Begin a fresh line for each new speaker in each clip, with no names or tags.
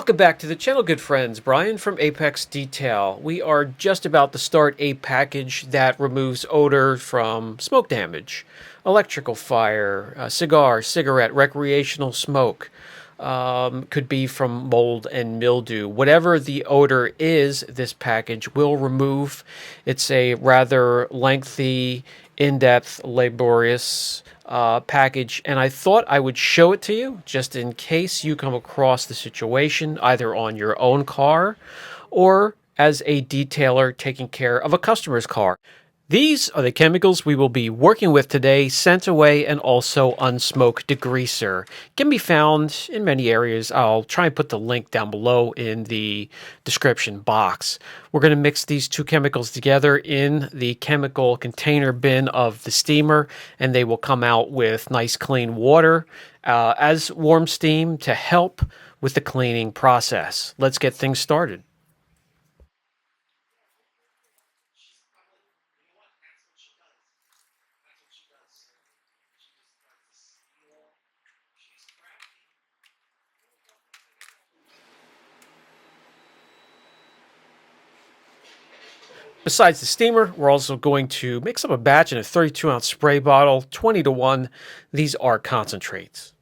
Welcome back to the channel, good friends. Brian from Apex Detail. We are just about to start a package that removes odor from smoke damage, electrical fire, cigar, cigarette, recreational smoke. Could be from mold and mildew. Whatever the odor is, this package will remove. It's a rather lengthy, in-depth, laborious package, and I thought I would show it to you just in case you come across the situation either on your own car or as a detailer taking care of a customer's car. These are the chemicals we will be working with today: scent away and also unsmoke degreaser. Can be found in many areas. I'll try and put the link down below in the description box. We're going to mix these two chemicals together in the chemical container bin of the steamer, and they will come out with nice clean water as warm steam to help with the cleaning process. Let's get things started. Besides the steamer, we're also going to mix up a batch in a 32-ounce spray bottle, 20 to 1. These are concentrates.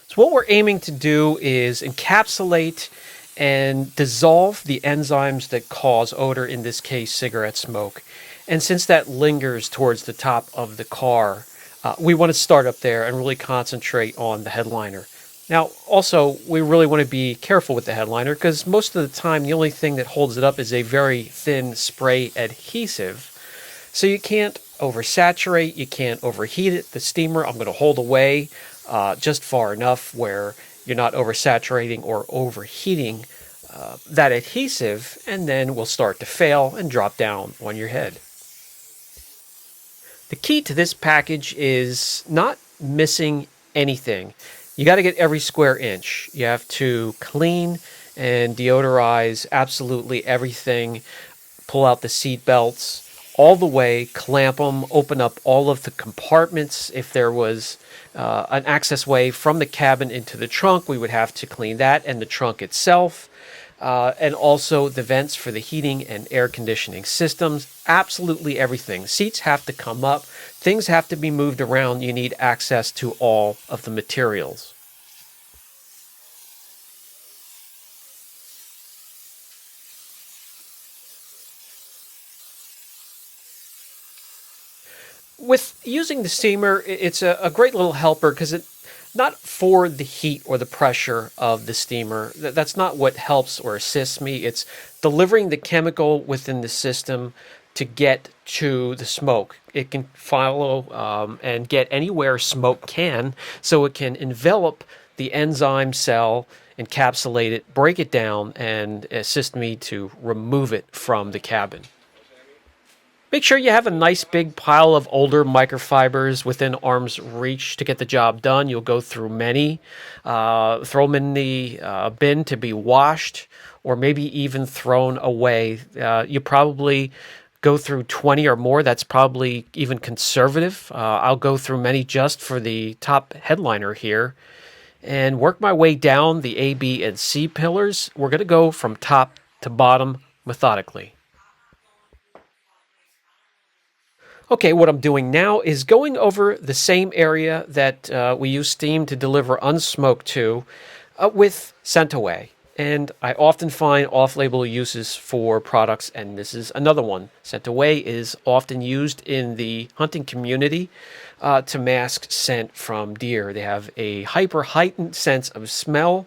So what we're aiming to do is encapsulate and dissolve the enzymes that cause odor, in this case, cigarette smoke. And since that lingers towards the top of the car, we want to start up there and really concentrate on the headliner. Now, also, we really want to be careful with the headliner because most of the time the only thing that holds it up is a very thin spray adhesive. So you can't oversaturate, you can't overheat it. The steamer, I'm going to hold away just far enough where you're not oversaturating or overheating that adhesive, and then we'll start to fail and drop down on your head. The key to this package is not missing anything. You got to get every square inch. You have to clean and deodorize absolutely everything. Pull out the seat belts all the way, clamp them, open up all of the compartments. If there was an access way from the cabin into the trunk, we would have to clean that and the trunk itself. And also the vents for the heating and air conditioning systems. Absolutely everything. Seats have to come up. Things have to be moved around. You need access to all of the materials. With using the steamer, it's a great little helper because it not for the heat or the pressure of the steamer. That's not what helps or assists me. It's delivering the chemical within the system to get to the smoke. It can follow and get anywhere smoke can, so it can envelop the enzyme cell, encapsulate it, break it down, and assist me to remove it from the cabin. Make sure you have a nice big pile of older microfibers within arm's reach to get the job done. You'll go through many. Throw them in the bin to be washed or maybe even thrown away. You probably go through 20 or more. That's probably even conservative. I'll go through many just for the top headliner here and work my way down the A, B, and C pillars. We're going to go from top to bottom methodically. Okay, what I'm doing now is going over the same area that we use steam to deliver unsmoked to with Scentaway. And I often find off-label uses for products, and this is another one. Scentaway is often used in the hunting community to mask scent from deer. They have a hyper-heightened sense of smell,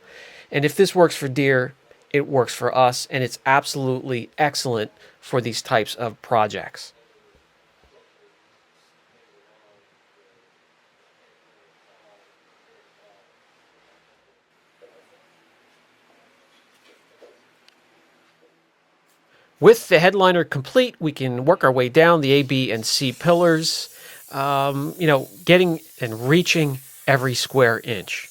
and if this works for deer, it works for us, and it's absolutely excellent for these types of projects. With the headliner complete, we can work our way down the A, B, and C pillars, getting and reaching every square inch.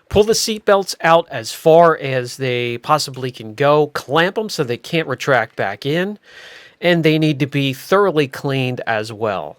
Pull the seat belts out as far as they possibly can go, clamp them so they can't retract back in, and they need to be thoroughly cleaned as well.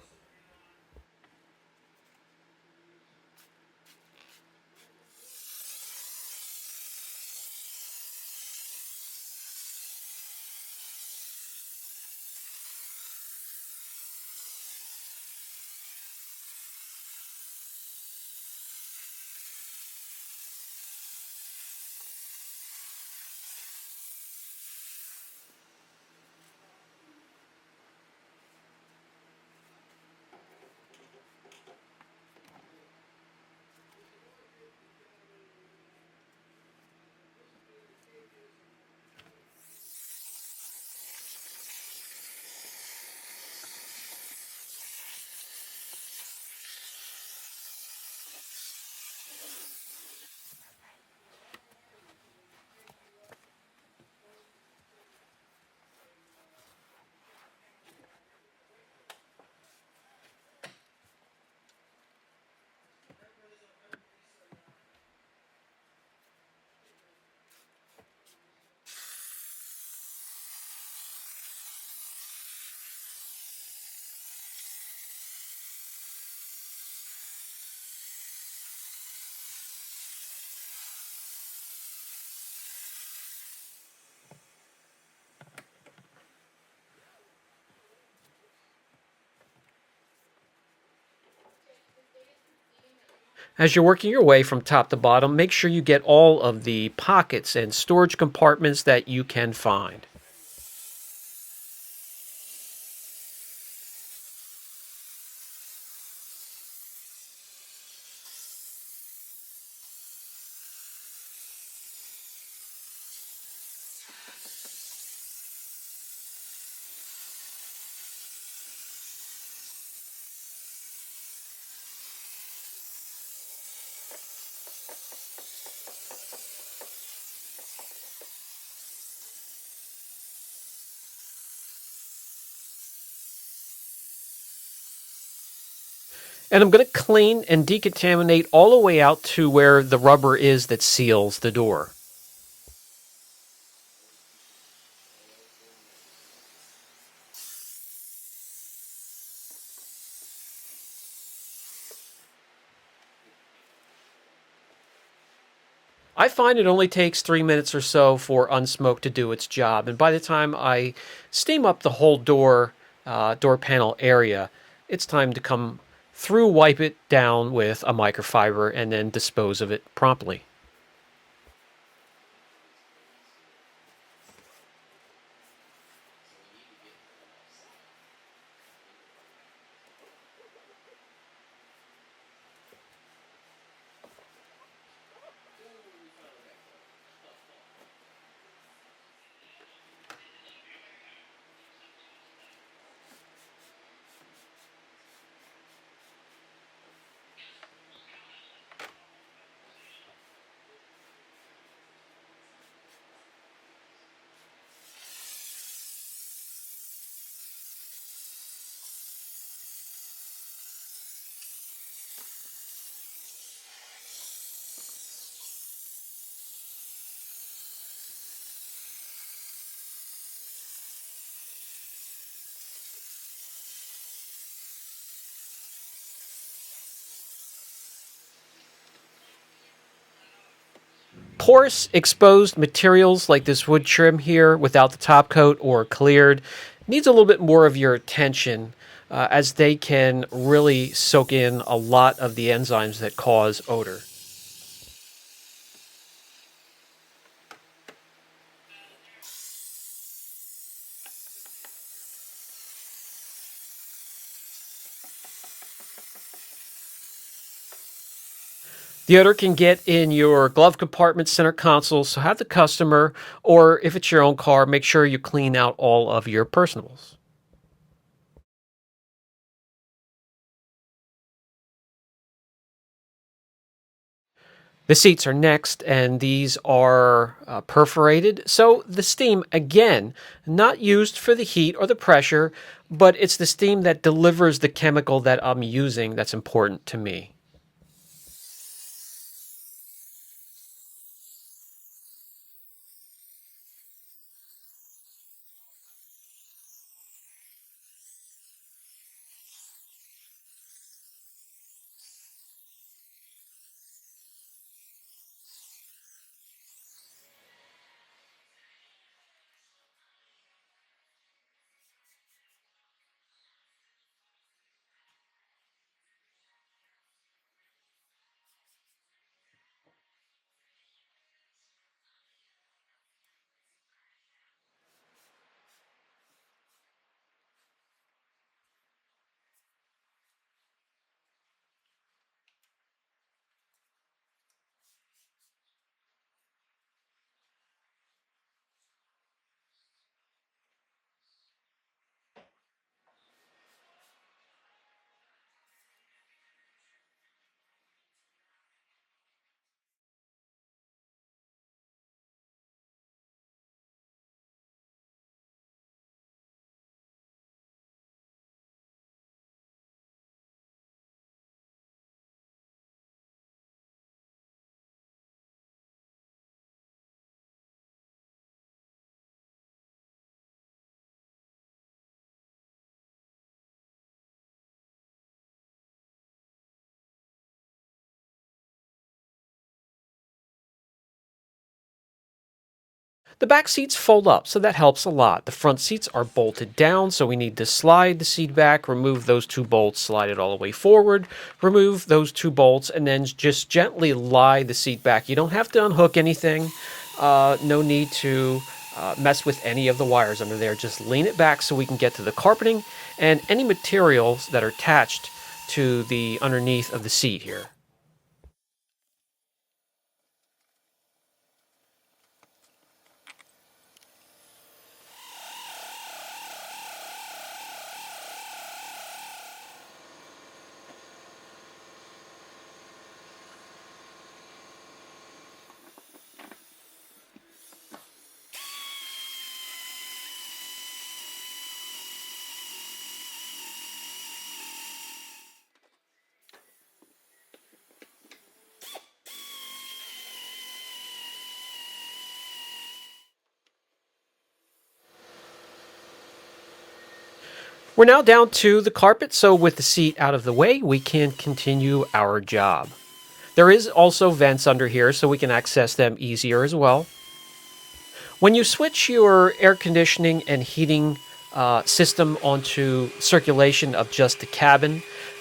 As you're working your way from top to bottom, make sure you get all of the pockets and storage compartments that you can find. And I'm going to clean and decontaminate all the way out to where the rubber is that seals the door. I find it only takes 3 minutes or so for unsmoke to do its job, and by the time I steam up the whole door panel area, it's time to come through, wipe it down with a microfiber, and then dispose of it promptly. Porous, exposed materials like this wood trim here without the top coat or cleared needs a little bit more of your attention as they can really soak in a lot of the enzymes that cause odor. The odor can get in your glove compartment, center console, so have the customer, or if it's your own car, make sure you clean out all of your personables. The seats are next, and these are perforated. So the steam, again, not used for the heat or the pressure, but it's the steam that delivers the chemical that I'm using that's important to me. The back seats fold up, so that helps a lot. The front seats are bolted down, so we need to slide the seat back, remove those two bolts, slide it all the way forward, remove those two bolts, and then just gently lie the seat back. You don't have to unhook anything. No need to mess with any of the wires under there. Just lean it back so we can get to the carpeting and any materials that are attached to the underneath of the seat here. We're now down to the carpet, so with the seat out of the way, we can continue our job. There is also vents under here, so we can access them easier as well. When you switch your air conditioning and heating system onto circulation of just the cabin,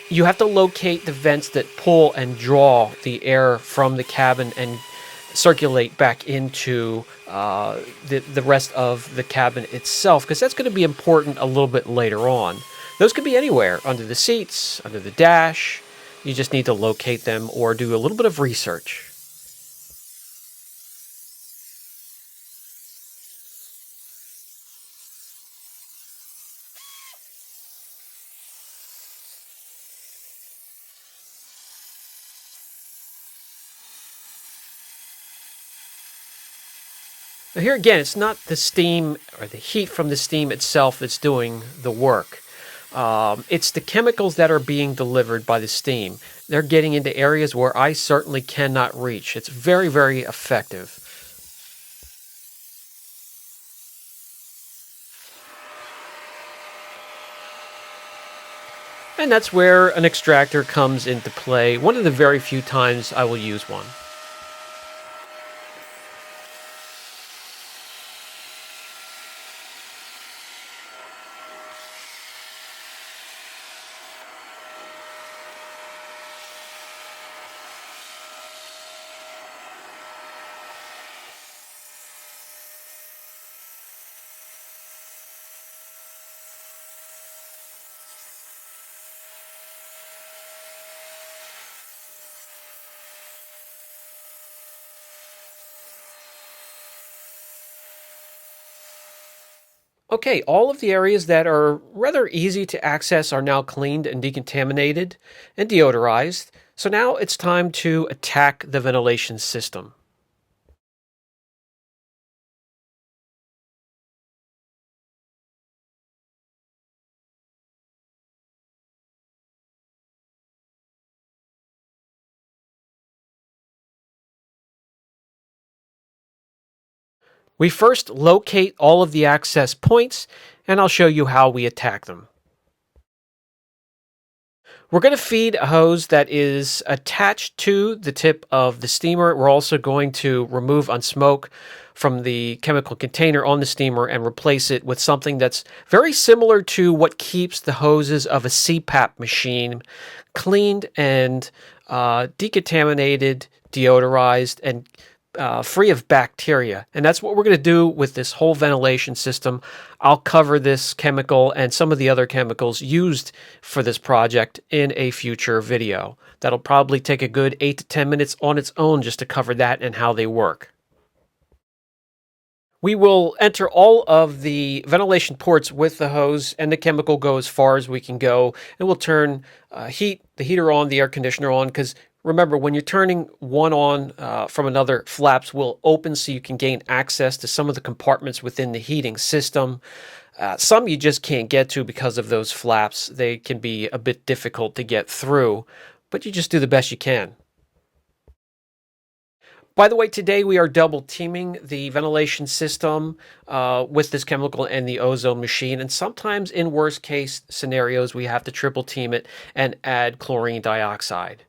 you have to locate the vents that pull and draw the air from the cabin and circulate back into the rest of the cabin itself, because that's going to be important a little bit later on. Those could be anywhere, under the seats, under the dash. You just need to locate them or do a little bit of research. Now here again, it's not the steam or the heat from the steam itself that's doing the work. It's the chemicals that are being delivered by the steam. They're getting into areas where I certainly cannot reach. It's very, very effective. And that's where an extractor comes into play. One of the very few times I will use one. Okay, all of the areas that are rather easy to access are now cleaned and decontaminated and deodorized. So now it's time to attack the ventilation system. We first locate all of the access points, and I'll show you how we attack them. We're going to feed a hose that is attached to the tip of the steamer. We're also going to remove unsmoke from the chemical container on the steamer and replace it with something that's very similar to what keeps the hoses of a CPAP machine cleaned and decontaminated, deodorized, and free of bacteria. And that's what we're going to do with this whole ventilation system. I'll cover this chemical and some of the other chemicals used for this project in a future video. That'll probably take a good 8 to 10 minutes on its own just to cover that and how they work. We will enter all of the ventilation ports with the hose, and the chemical go as far as we can go. And we'll turn the heater on, the air conditioner on, because remember, when you're turning one on from another, flaps will open so you can gain access to some of the compartments within the heating system. Some you just can't get to because of those flaps. They can be a bit difficult to get through, but you just do the best you can. By the way, today we are double teaming the ventilation system with this chemical and the ozone machine. And sometimes in worst case scenarios, we have to triple team it and add chlorine dioxide.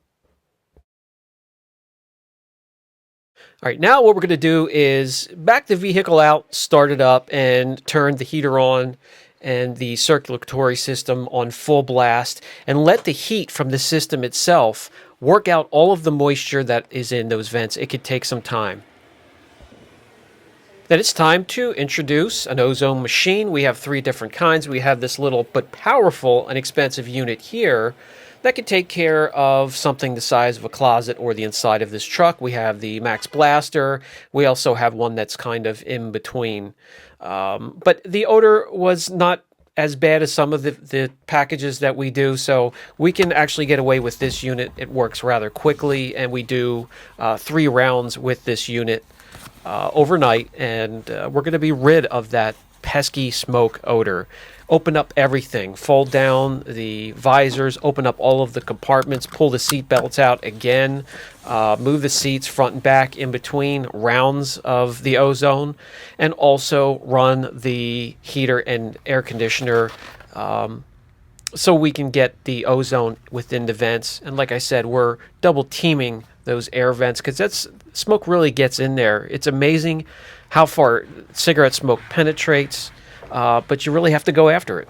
All right, now what we're going to do is back the vehicle out, start it up, and turn the heater on and the circulatory system on full blast, and let the heat from the system itself work out all of the moisture that is in those vents. It could take some time. Then it's time to introduce an ozone machine. We have 3 different kinds. We have this little but powerful and expensive unit here that can take care of something the size of a closet or the inside of this truck. We have the Max Blaster. We also have one that's kind of in between. But the odor was not as bad as some of the packages that we do, so we can actually get away with this unit. It works rather quickly, and we do 3 rounds with this unit overnight, and we're going to be rid of that pesky smoke odor. Open up everything, fold down the visors, open up all of the compartments, pull the seat belts out again, move the seats front and back in between rounds of the ozone, and also run the heater and air conditioner so we can get the ozone within the vents. And like I said, we're double teaming those air vents because that's smoke really gets in there. It's amazing how far cigarette smoke penetrates, but you really have to go after it.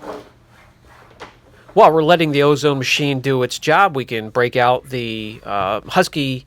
While we're letting the ozone machine do its job, we can break out the Husky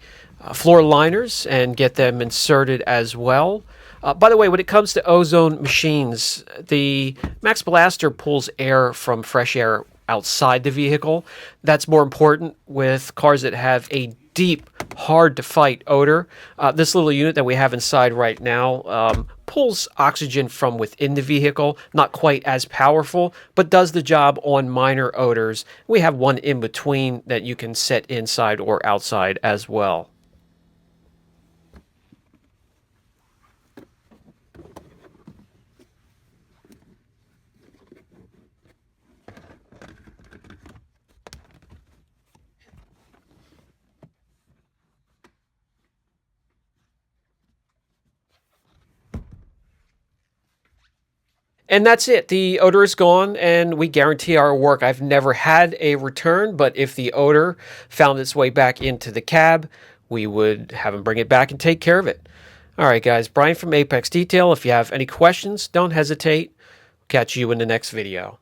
floor liners and get them inserted as well. By the way, when it comes to ozone machines, the Max Blaster pulls air from fresh air outside the vehicle. That's more important with cars that have a deep, hard-to-fight odor. This little unit that we have inside right now pulls oxygen from within the vehicle, not quite as powerful, but does the job on minor odors. We have one in between that you can set inside or outside as well. And that's it. The odor is gone, and we guarantee our work. I've never had a return, but if the odor found its way back into the cab, we would have them bring it back and take care of it. All right, guys. Brian from Apex Detail. If you have any questions, don't hesitate. Catch you in the next video.